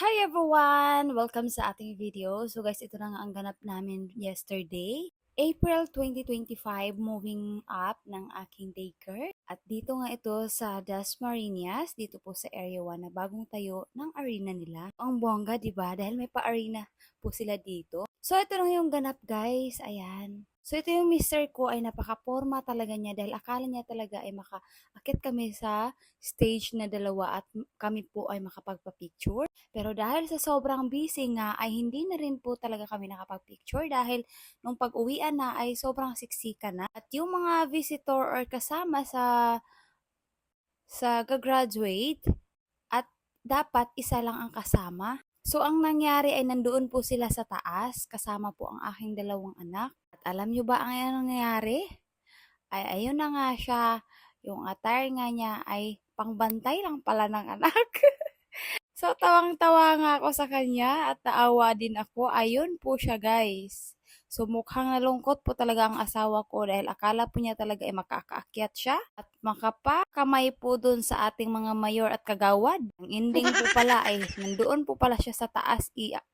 Hi everyone! Welcome sa ating video. So guys, ito na nga ang ganap namin yesterday. April 2025, moving up ng aking daycare. At dito nga ito sa Dasmariñas, dito po sa Area 1 na bagong tayo ng arena nila. Ang bongga, di ba? Dahil may pa-arena po sila dito. So ito na yung ganap guys, ayan. So ito yung mister ko ay napaka-forma talaga niya dahil akala niya talaga ay makaakit kami sa stage na dalawa at kami po ay makapagpa-picture. Pero dahil sa sobrang busy nga ay hindi na rin po talaga kami nakapag-picture dahil nung pag-uwian na ay sobrang siksikan na. At yung mga visitor or kasama sa gagraduate at dapat isa lang ang kasama. So ang nangyari ay nandoon po sila sa taas kasama po ang aking dalawang anak. At alam nyo ba ang nangyari? Ay ayun na nga siya, yung attire nga niya ay pangbantay lang pala ng anak. So, tawang-tawa nga ako sa kanya at naawa din ako. Ayun po siya, guys. So, mukhang nalungkot po talaga ang asawa ko dahil akala po niya talaga ay makakaakyat siya at makapakamay po dun sa ating mga mayor at kagawad. Ang ending po pala ay nandoon po pala siya sa taas at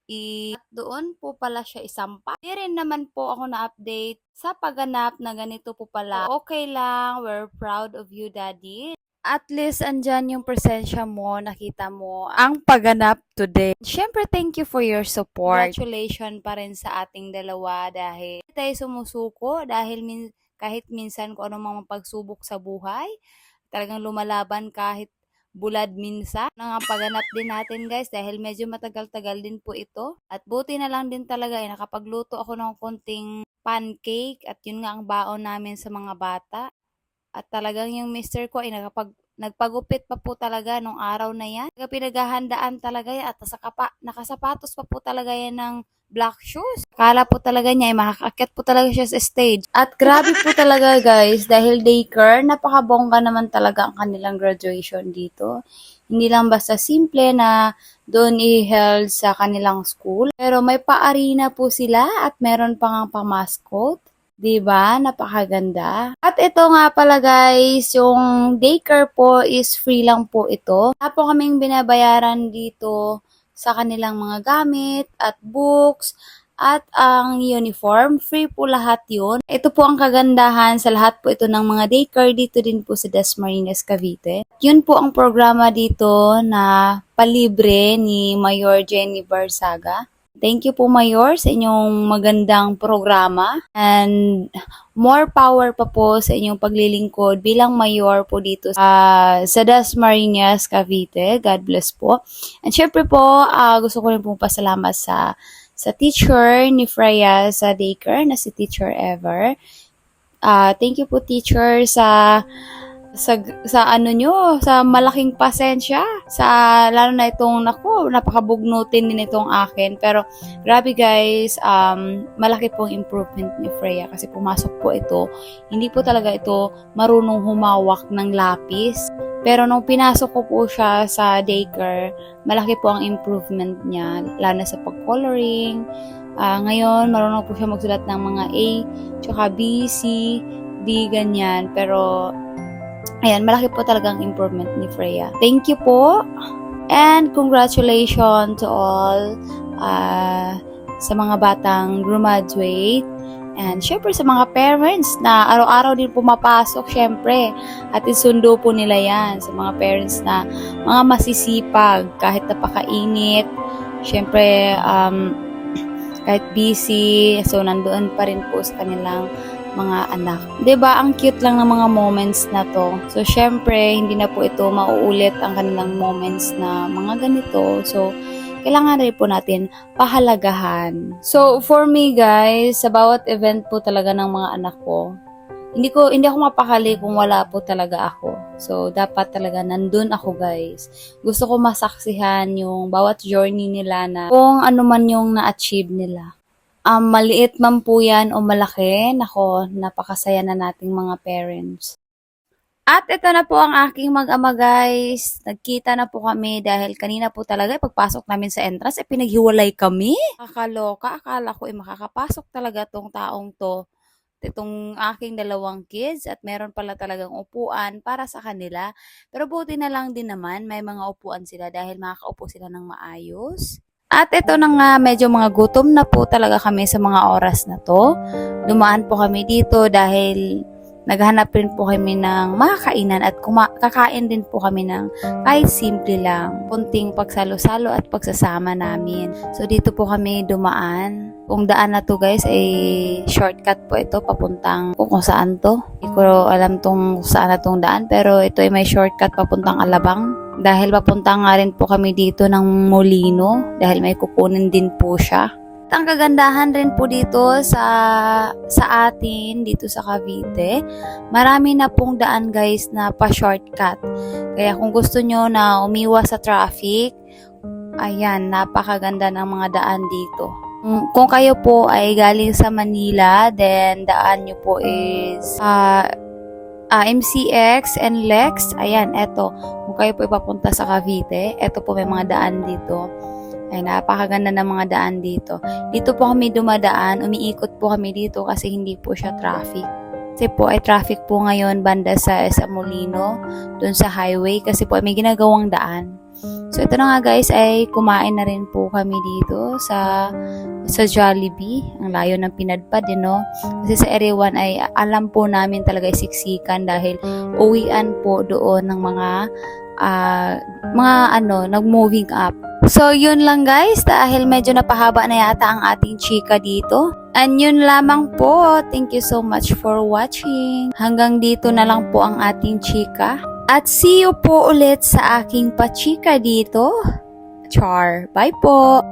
doon po pala siya isampa. Di rin naman po ako na-update sa pagganap na ganito po pala. Okay lang, we're proud of you, Daddy. At least andyan yung presensya mo, nakita mo ang pagganap today. Siyempre, thank you for your support. Congratulations pa rin sa ating dalawa dahil tayo sumusuko dahil kahit minsan kung ano mga pagsubok sa buhay, talagang lumalaban kahit bulad minsan. Ang pagganap din natin guys dahil medyo matagal-tagal din po ito. At buti na lang din talaga nakapagluto ako ng konting pancake at yun nga ang baon namin sa mga bata. At talagang yung mister ko ay nagpagupit pa po talaga nung araw na yan. Pinaghahandaan talaga yan at nakasapatos pa po talaga yan ng black shoes. Akala po talaga niya ay makakakit po talaga siya sa stage. At grabe po talaga guys, dahil daycare, napakabongga naman talaga ang kanilang graduation dito. Hindi lang basta simple na doon i-held sa kanilang school. Pero may pa-arena po sila at meron pang pang-mascot. 'Di ba? Napakaganda. At ito nga pala guys, yung daycare po is free lang po ito. Wala po kaming binabayaran dito sa kanilang mga gamit at books at ang uniform. Free po lahat yun. Ito po ang kagandahan sa lahat po ito ng mga daycare dito din po sa Dasmariñas, Cavite. Yun po ang programa dito na palibre ni Mayor Jenny Barzaga. Thank you po Mayor sa inyong magandang programa and more power pa po sa inyong paglilingkod bilang Mayor po dito sa Dasmariñas, Cavite. God bless po. And syempre po, gusto ko rin po pasalamat sa teacher ni Freya sa daycare na si Teacher Ever. Thank you po teacher sa ano nyo, sa malaking pasensya, sa lalo na itong napakabugnutin din itong akin. Pero grabe guys, malaki pong improvement ni Freya kasi pumasok po ito. Hindi po talaga ito marunong humawak ng lapis. Pero nung pinasok ko po siya sa daycare, malaki po ang improvement niya, lalo na sa pag-coloring. Ngayon, marunong po siya magsulat ng mga A, tsaka B, C, D, ganyan. Pero ayan, malaki po talagang improvement ni Freya. Thank you po. And congratulations to all sa mga batang graduate. And syempre sa mga parents na araw-araw din pumapasok, syempre. At isundo po nila yan sa mga parents na mga masisipag kahit napakainit. Syempre, kahit busy, so nandoon pa rin po sa kanilang mga anak. 'Di ba ang cute lang ng mga moments na to. So syempre, hindi na po ito mauulit ang kanilang moments na mga ganito. So kailangan rin po natin pahalagahan. So for me guys, sa bawat event po talaga ng mga anak ko, hindi ako mapakali kung wala po talaga ako. So dapat talaga nandun ako guys. Gusto ko masaksihan yung bawat journey nila na kung ano man yung na-achieve nila. Maliit man po yan o malaki, nako, napakasaya na nating mga parents. At ito na po ang aking mag-ama guys. Nagkita na po kami dahil kanina po talaga pagpasok namin sa entrance, pinaghiwalay kami. Kakaloka, akala ko makakapasok talaga tong taong to itong aking dalawang kids at meron pala talagang upuan para sa kanila. Pero buti na lang din naman may mga upuan sila dahil makakaupo sila ng maayos. At ito na nga, medyo mga gutom na po talaga kami sa mga oras na to. Dumaan po kami dito dahil naghanap rin po kami ng makakainan at kakain din po kami ng kahit simple lang, punting pagsalo-salo at pagsasama namin. So dito po kami dumaan. Kung daan na to guys ay shortcut po ito papuntang kung saan to. Hindi ko alam kung saan na tong daan pero ito ay may shortcut papuntang Alabang. Dahil papunta nga rin po kami dito ng Molino dahil may kukunin din po siya. At ang kagandahan rin po dito sa atin, dito sa Cavite, marami na pong daan guys na pa-shortcut. Kaya kung gusto nyo na umiwas sa traffic, ayan, napakaganda ng mga daan dito. Kung kayo po ay galing sa Manila, then daan nyo po is MCX and Lex. Ayan, eto. Kung kayo po ipapunta sa Cavite, eto po may mga daan dito. Ay, napakaganda ng mga daan dito. Dito po kami dumadaan, umiikot po kami dito kasi hindi po siya traffic. Kasi po ay traffic po ngayon banda sa Molino, dun sa highway kasi po ay may ginagawang daan. So ito na nga guys ay kumain na rin po kami dito sa Jollibee. Ang layo ng pinadpad din, no? Kasi sa Area 1 ay alam po namin talaga siksikan dahil uwian po doon ng mga nag-moving up. So, yun lang guys, dahil medyo napahaba na yata ang ating chika dito. And yun lamang po. Thank you so much for watching. Hanggang dito na lang po ang ating chika. At see you po ulit sa aking pachika dito. Char. Bye po!